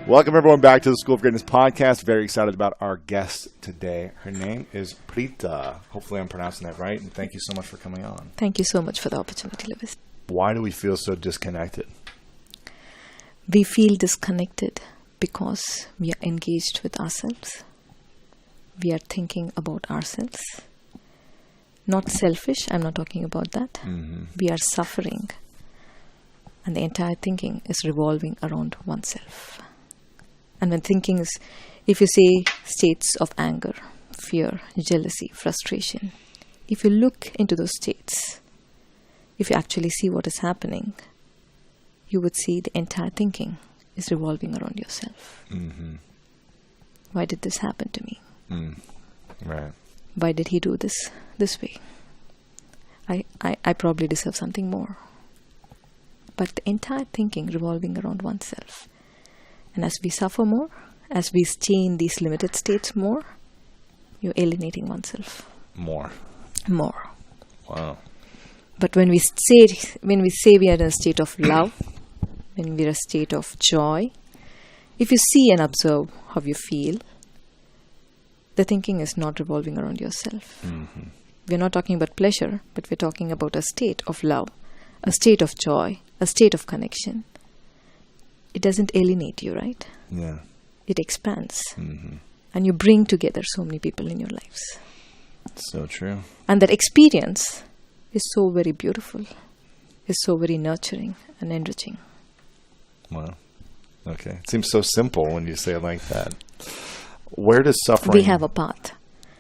Welcome, everyone, back to the School of Greatness podcast. Very excited about our guest today. Her name is Preetha. Hopefully I'm pronouncing that right, and thank you so much for coming on. Thank you so much for the opportunity, Lewis. Why do we feel so disconnected? We feel disconnected because we are engaged with ourselves. We are thinking about ourselves. Not selfish, I'm not talking about that. Mm-hmm. We are suffering, and the entire thinking is revolving around oneself. And when thinking is, if you say states of anger, fear, jealousy, frustration, if you look into those states, if you actually see what is happening, you would see the entire thinking is revolving around yourself. Mm-hmm. Why did this happen to me? Right. Why did he do this way? I probably deserve something more. But the entire thinking revolving around oneself. And as we suffer more, as we stay in these limited states more, you're alienating oneself. More. Wow. But when we say we are in a state of love, when we're in a state of joy, if you see and observe how you feel, the thinking is not revolving around yourself. Mm-hmm. We're not talking about pleasure, but we're talking about a state of love, a state of joy, a state of connection. It doesn't alienate you, right? Yeah. It expands. Mm-hmm. And you bring together so many people in your lives. So true. And that experience is so very beautiful, is so very nurturing and enriching. Wow. Okay. It seems so simple when you say it like that. Where does suffering... We have a path.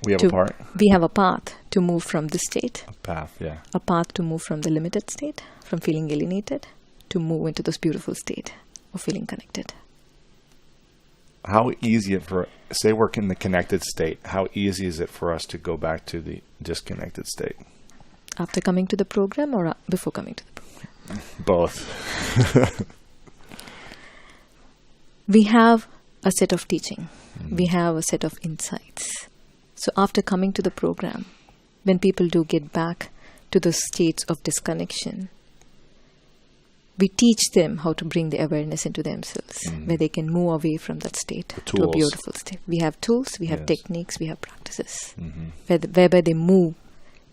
We have a path to move from this state. A path, yeah. A path to move from the limited state, from feeling alienated, to move into this beautiful state of feeling connected. How easy it for, say we're in the connected state, how easy is it for us to go back to the disconnected state? After coming to the program or before coming to the program? Both. We have a set of teaching. We have a set of insights. So after coming to the program, when people do get back to the states of disconnection, we teach them how to bring the awareness into themselves, where they can move away from that state to a beautiful state. We have tools, we have techniques, we have practices, whereby they move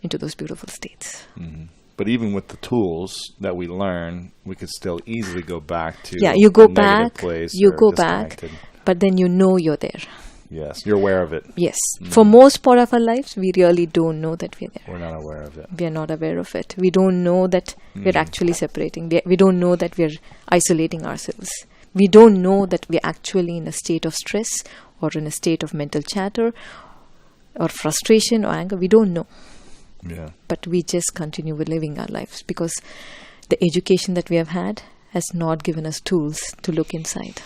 into those beautiful states. Mm-hmm. But even with the tools that we learn, we could still easily go back to you go a back, place you go back, but then you know you're there. Yes, you're aware of it. Yes. For most part of our lives, we really don't know that we're there. We're not aware of it. We are not aware of it. We don't know that we're actually separating. We don't know that we're isolating ourselves. We don't know that we're actually in a state of stress or in a state of mental chatter or frustration or anger. We don't know. Yeah. But we just continue with living our lives because the education that we have had has not given us tools to look inside.